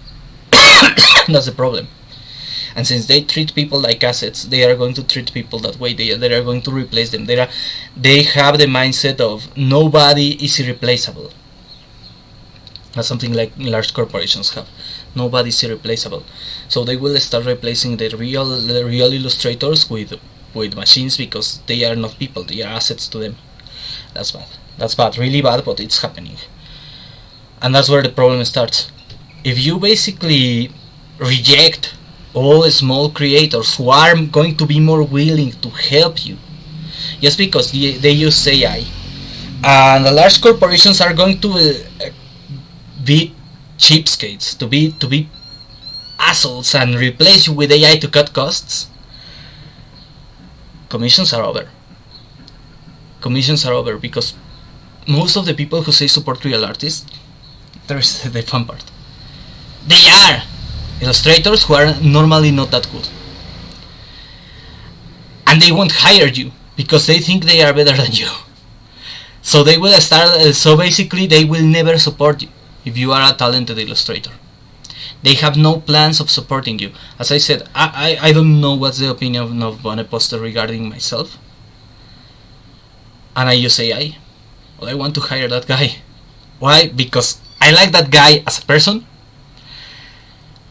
That's the problem. And since they treat people like assets, they are going to treat people that way. They are going to replace them. They have the mindset of nobody is irreplaceable. That's something like large corporations have. Nobody is irreplaceable. So they will start replacing the real illustrators with machines, because they are not people, they are assets to them. That's bad. That's bad, really bad, but it's happening. And that's where the problem starts. If you basically reject all small creators who are going to be more willing to help you just because they use AI, and the large corporations are going to be cheapskates, to be assholes and replace you with AI to cut costs, commissions are over. Commissions are over, because most of the people who say support real artists, there's the fun part, they are illustrators who are normally not that good, and they won't hire you because they think they are better than you. So they will start. So basically, they will never support you if you are a talented illustrator. They have no plans of supporting you. As I said, I don't know what's the opinion of Pune Poster regarding myself, and I use AI. Well, I want to hire that guy. Why? Because I like that guy as a person,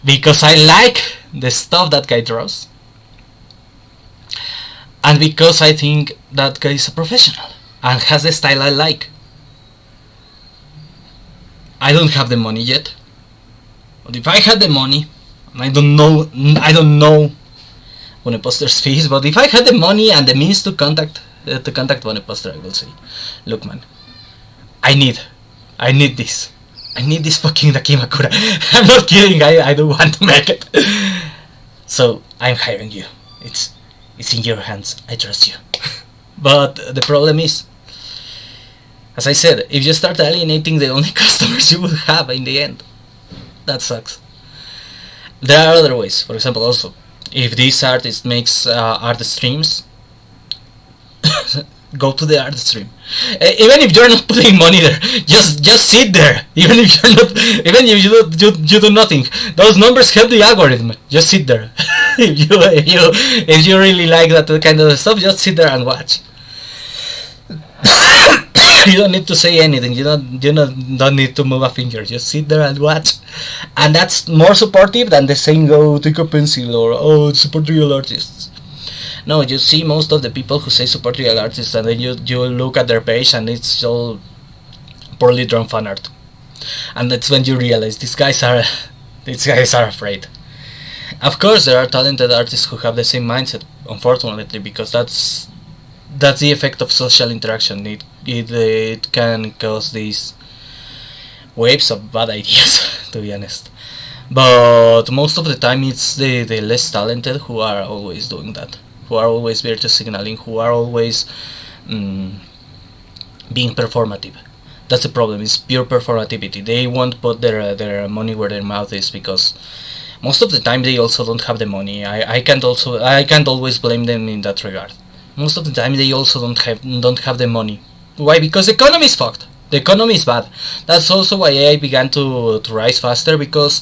because I like the stuff that guy draws, and because I think that guy is a professional and has the style I like. I don't have the money yet, but if I had the money, and I don't know Boneposter's fees, but if I had the money and the means to contact Boneposter, I will say, look, man, I need this. I need this fucking Dakimakura. I'm not kidding. I don't want to make it. So I'm hiring you. It's in your hands. I trust you. But the problem is, as I said, if you start alienating the only customers you will have in the end, that sucks. There are other ways. For example, also, if this artist makes art streams, go to the art stream. Even if you're not putting money there, just sit there. Even if you're not, even if you do nothing, those numbers help the algorithm. Just sit there. if you really like that kind of stuff, just sit there and watch. You don't need to say anything. You don't need to move a finger. Just sit there and watch, and that's more supportive than the saying "go take a pencil" or "oh support real artists." No, you see most of the people who say support real artists, and then you look at their page and it's all poorly drawn fan art, and that's when you realize these guys are afraid. Of course, there are talented artists who have the same mindset, unfortunately, because that's the effect of social interaction. It can cause these waves of bad ideas, to be honest. But most of the time, it's the less talented who are always doing that, who are always virtue signaling, who are always being performative. That's the problem. It's pure performativity. They won't put their money where their mouth is, because most of the time they also don't have the money. I can't always blame them in that regard. Most of the time they also don't have the money. Why? Because the economy is fucked. The economy is bad. That's also why AI began to rise faster, because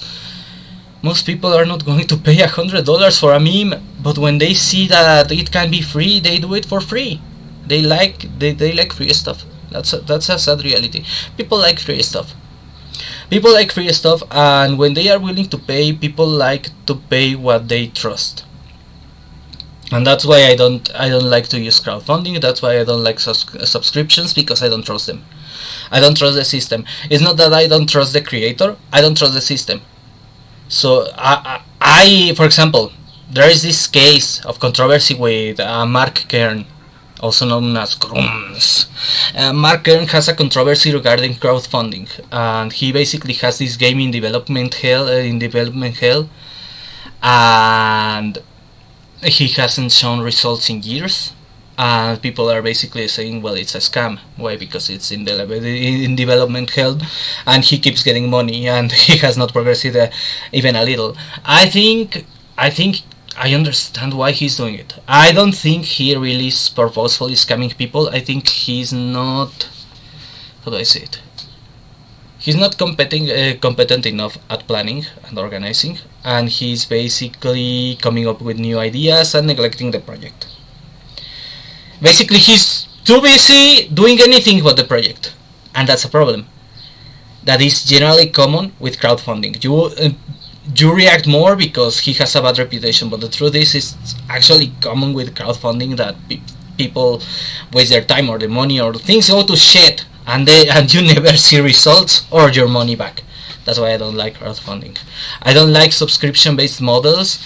most people are not going to pay $100 for a meme, but when they see that it can be free, they do it for free. They like free stuff. That's a sad reality. People like free stuff. People like free stuff, and when they are willing to pay, people like to pay what they trust. And that's why I don't like to use crowdfunding. That's why I don't like subscriptions, because I don't trust them. I don't trust the system. It's not that I don't trust the creator. I don't trust the system. So I for example, there is this case of controversy with Mark Kern, also known as Grums. Mark Kern has a controversy regarding crowdfunding, and he basically has this game in development hell, and he hasn't shown results in years, and people are basically saying, well, it's a scam. Why? Because it's in development hell, and he keeps getting money, and he has not progressed even a little. I think I understand why he's doing it. I don't think he really is purposefully scamming people. I think he's not, how do I say it? He's not competent enough at planning and organizing, and he's basically coming up with new ideas and neglecting the project. Basically, he's too busy doing anything but the project, and that's a problem. That is generally common with crowdfunding. You react more because he has a bad reputation, but the truth is, it's actually common with crowdfunding that people waste their time or the money, or things go to shit, and you never see results or your money back. That's why I don't like crowdfunding. I don't like subscription-based models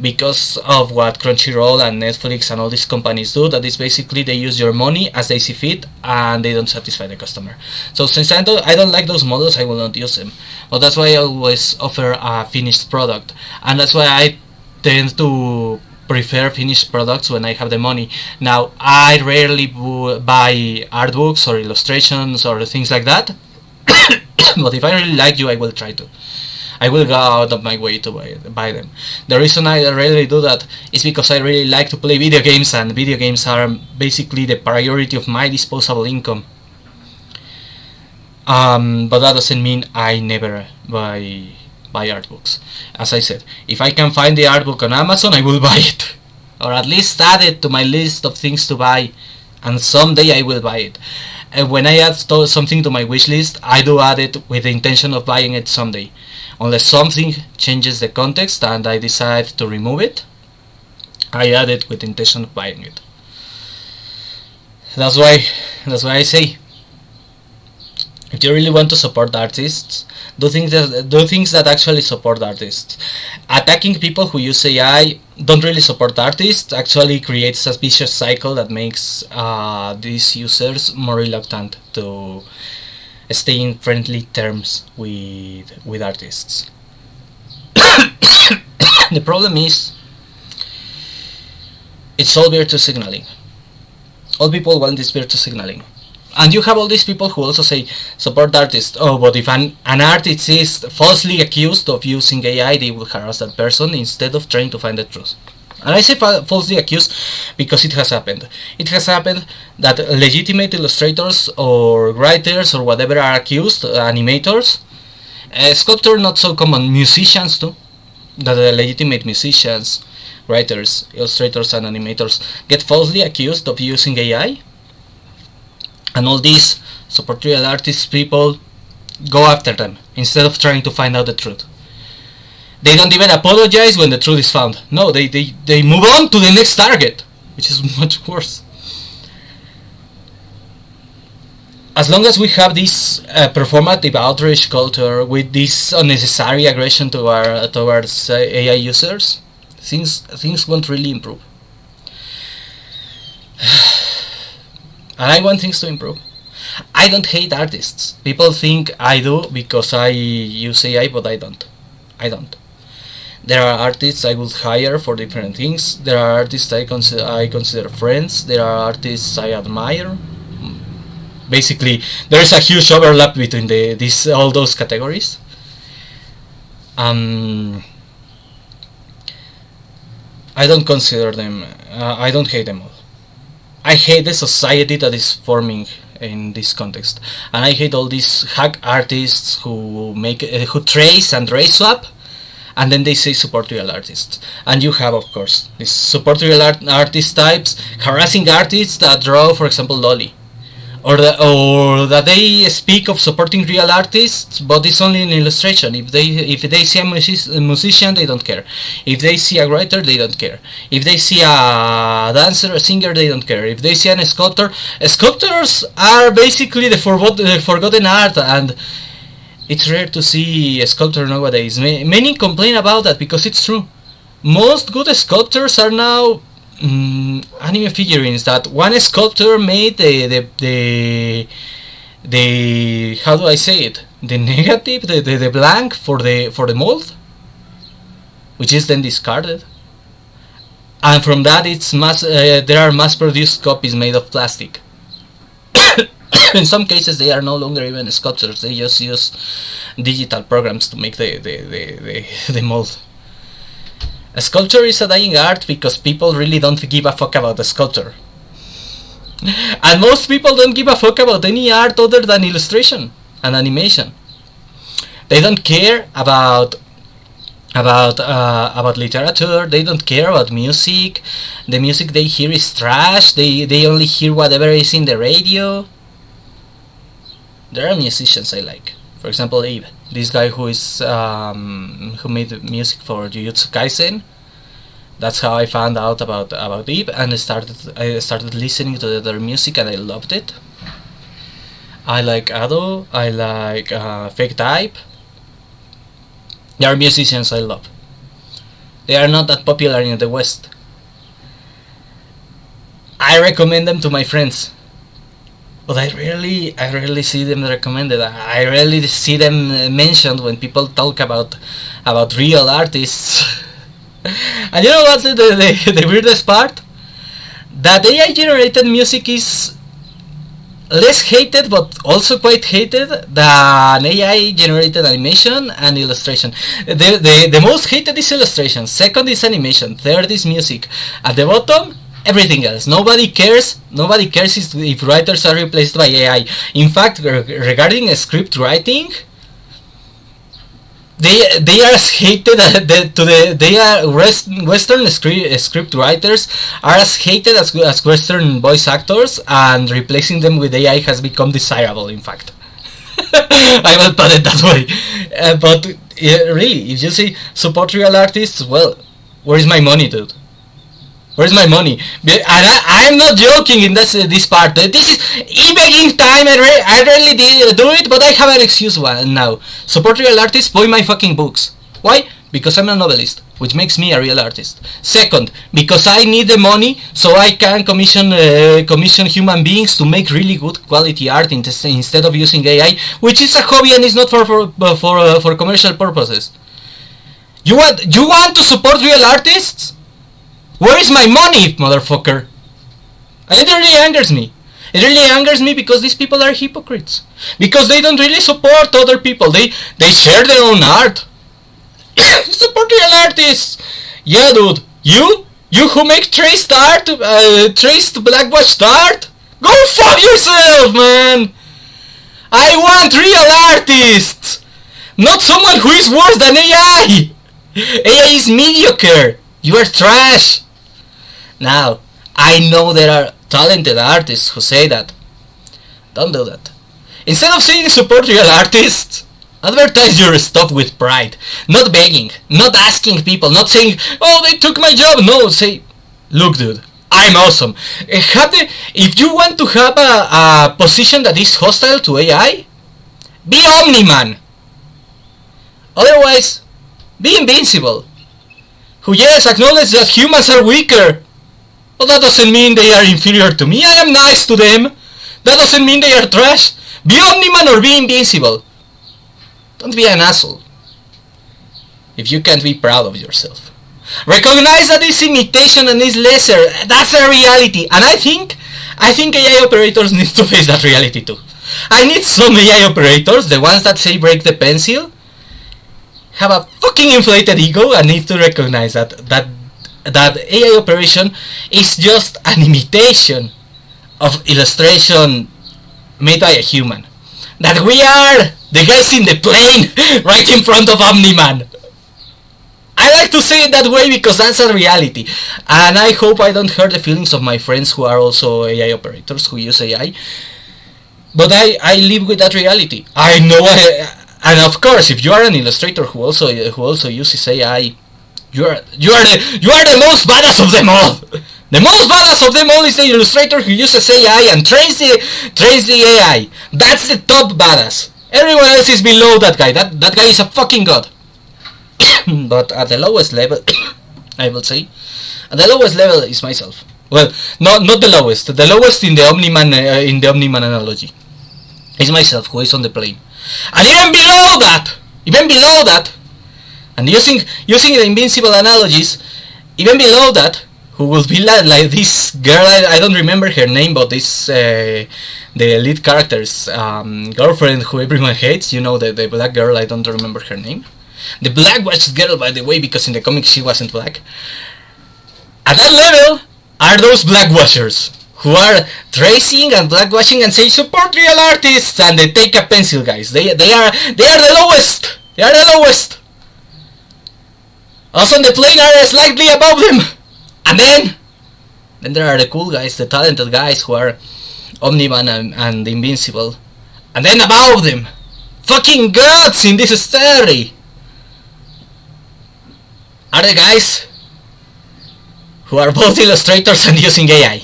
because of what Crunchyroll and Netflix and all these companies do. That is basically they use your money as they see fit, and they don't satisfy the customer. So since I don't like those models, I will not use them. But that's why I always offer a finished product, and that's why I tend to prefer finished products when I have the money. Now, I rarely buy art books or illustrations or things like that. But if I really like you, I will try to. I will go out of my way to buy them. The reason I rarely do that is because I really like to play video games, and video games are basically the priority of my disposable income. But that doesn't mean I never buy art books. As I said, if I can find the art book on Amazon, I will buy it, or at least add it to my list of things to buy, and someday I will buy it. And when I add something to my wish list, I do add it with the intention of buying it someday, unless something changes the context and I decide to remove it. I add it with the intention of buying it. That's why I say, if you really want to support artists, do things that actually support artists. Attacking people who use AI don't really support artists actually creates a vicious cycle that makes these users more reluctant to stay in friendly terms with artists. The problem is, it's all virtue signaling. All people want this virtue signaling. And you have all these people who also say, support artists. Oh, but if an artist is falsely accused of using AI, they will harass that person instead of trying to find the truth. And I say falsely accused because it has happened. It has happened that legitimate illustrators or writers or whatever are accused, animators, sculptors not so common, musicians too, that the legitimate musicians, writers, illustrators and animators get falsely accused of using AI. And all these support real artists people go after them instead of trying to find out the truth. They don't even apologize when the truth is found. No, they move on to the next target, which is much worse. As long as we have this performative outrage culture with this unnecessary aggression towards AI users, things won't really improve. And I want things to improve. I don't hate artists. People think I do because I use AI, but I don't. There are artists I would hire for different things. There are artists I consider friends. There are artists I admire. Basically, there is a huge overlap between all those categories. I don't consider them. I don't hate them all. I hate the society that is forming in this context, and I hate all these hack artists who trace and race swap, and then they say support real artists. And you have, of course, these support real artist types harassing artists that draw, for example, lolly, or that they speak of supporting real artists, but it's only an illustration. If they see a musician, they don't care. If they see a writer, they don't care. If they see a dancer, a singer, they don't care. If they see a sculptor, sculptors are basically the forgotten art, and it's rare to see a sculptor nowadays. Many complain about that because it's true. Most good sculptors are now anime figurines that one sculptor made the how do I say it, the negative, the blank for the mold, which is then discarded, and from that there are mass-produced copies made of plastic. In some cases they are no longer even sculptures, they just use digital programs to make the mold. A sculpture is a dying art because people really don't give a fuck about the sculpture. And most people don't give a fuck about any art other than illustration and animation. They don't care about literature, they don't care about music. The music they hear is trash, they only hear whatever is in the radio. There are musicians I like. For example, Abe, this guy who made music for Jujutsu Kaisen. That's how I found out about Abe, and I started listening to their music, and I loved it. I like Ado, I like Fake Type. There are musicians I love. They are not that popular in the West. I recommend them to my friends, but I rarely see them recommended. I rarely see them mentioned when people talk about real artists. And you know what's the weirdest part? That AI generated music is less hated but also quite hated than AI generated animation and illustration. The most hated is illustration, second is animation, third is music. At the bottom, everything else. Nobody cares if writers are replaced by AI. In fact, regarding script writing, they are as hated. Western script writers are as hated as Western voice actors, and replacing them with AI has become desirable. In fact, I will put it that way. But really, if you say support real artists, well, where is my money, dude? Where's my money? And I'm not joking in this part. This is e-begging time. I rarely do it, but I have an excuse now. Support real artists, buy my fucking books. Why? Because I'm a novelist, which makes me a real artist. Second, because I need the money so I can commission human beings to make really good quality art instead of using AI, which is a hobby and is not for commercial purposes. You want to support real artists? Where is my money, motherfucker? And it really angers me. It really angers me because these people are hypocrites. Because they don't really support other people. They share their own art. Support real artists. Yeah, dude. You who make traced art, traced blackwashed art? Go fuck yourself, man. I want real artists. Not someone who is worse than AI. AI is mediocre. You are trash. Now, I know there are talented artists who say that. Don't do that. Instead of saying support real artists, advertise your stuff with pride. Not begging, not asking people, not saying, oh, they took my job. No, say, look, dude, I'm awesome. If you want to have a position that is hostile to AI, be Omni-Man. Otherwise, be invincible. Who, yes, acknowledge that humans are weaker. But that doesn't mean they are inferior to me. I am nice to them. That doesn't mean they are trash. Be Omni-Man or be invincible. Don't be an asshole. If you can't be proud of yourself. Recognize that it's imitation and it's lesser. That's a reality. And I think AI operators need to face that reality too. I need some AI operators, the ones that say break the pencil, have a fucking inflated ego and need to recognize that AI operation is just an imitation of illustration made by a human. That we are the guys in the plane right in front of Omni-Man. I like to say it that way because that's a reality. And I hope I don't hurt the feelings of my friends who are also AI operators, who use AI. But I live with that reality. I know, and of course, if you are an illustrator who also uses AI, you are the most badass of them all. The most badass of them all is the illustrator who uses AI and trains the AI. That's the top badass. Everyone else is below that guy. That guy is a fucking god. But at the lowest level, I will say, at the lowest level is myself. Well, not the lowest. The lowest in the Omni-Man analogy is myself, who is on the plane. And even below that, and using the invincible analogies, even below that, who will be like this girl, I don't remember her name, but this the lead character's girlfriend who everyone hates, you know, the black girl, I don't remember her name. The blackwashed girl, by the way, because in the comics she wasn't black. At that level are those blackwashers who are tracing and blackwashing and say support real artists, and they take a pencil, guys. They are the lowest. They are the lowest. Us on the plane are slightly above them. And then there are the cool guys, the talented guys who are Omni-Man and Invincible. And then above them, fucking gods in this story, are the guys who are both illustrators and using AI.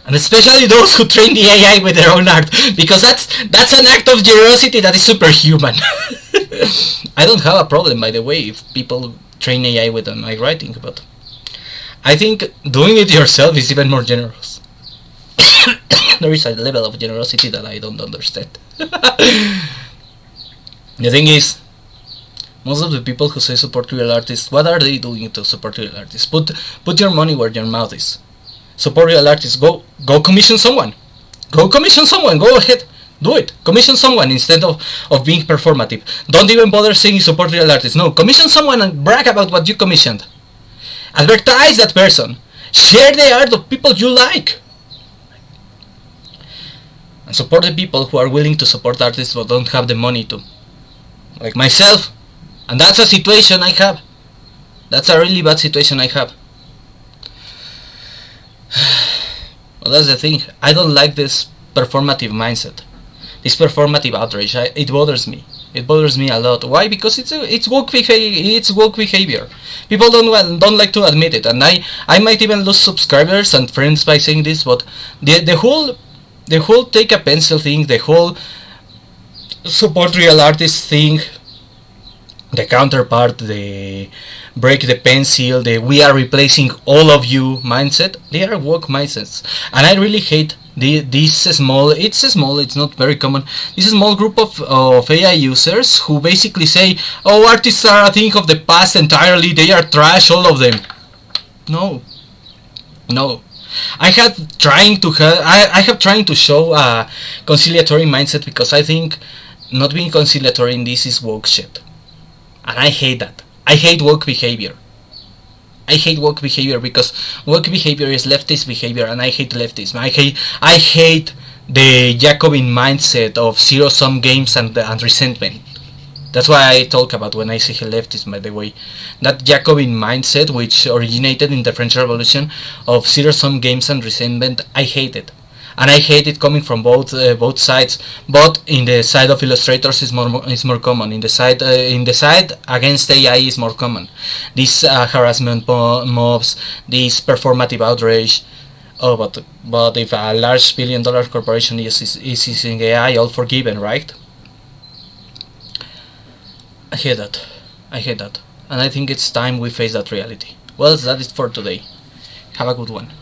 And especially those who train the AI with their own art, because that's an act of generosity that is superhuman. I don't have a problem, by the way, if people train AI with my writing, but I think doing it yourself is even more generous. There is a level of generosity that I don't understand. The thing is, most of the people who say support real artists, what are they doing to support real artists? Put your money where your mouth is. Support real artists. Go commission someone. Go commission someone. Go ahead. Do it. Commission someone instead of being performative. Don't even bother saying support real artists. No, commission someone and brag about what you commissioned. Advertise that person. Share the art of people you like. And support the people who are willing to support artists but don't have the money to. Like myself. And that's a situation I have. That's a really bad situation I have. Well, that's the thing. I don't like this performative mindset. This performative outrage. It bothers me. It bothers me a lot. Why? Because it's woke behavior. It's woke behavior. People don't like to admit it, and I might even lose subscribers and friends by saying this. But the whole take a pencil thing, the whole support real artists thing, the counterpart, the break the pencil, the we are replacing all of you mindset, they are woke mindsets, and I really hate this small, it's not very common, this small group of AI users who basically say, oh, artists are a thing of the past entirely, they are trash, all of them. No. I have trying to show a conciliatory mindset, because I think not being conciliatory in this is woke shit. And I hate that. I hate woke behavior. I hate woke behavior because woke behavior is leftist behavior, and I hate leftism. I hate the Jacobin mindset of zero-sum games and resentment. That's why I talk about when I say leftism, by the way. That Jacobin mindset, which originated in the French Revolution, of zero-sum games and resentment, I hate it. And I hate it coming from both sides. But in the side of illustrators is more common. In the side against AI is more common. These harassment mobs, this performative outrage. Oh, but if a large billion-dollar corporation is using AI, all forgiven, right? I hate that, and I think it's time we face that reality. Well, that is for today. Have a good one.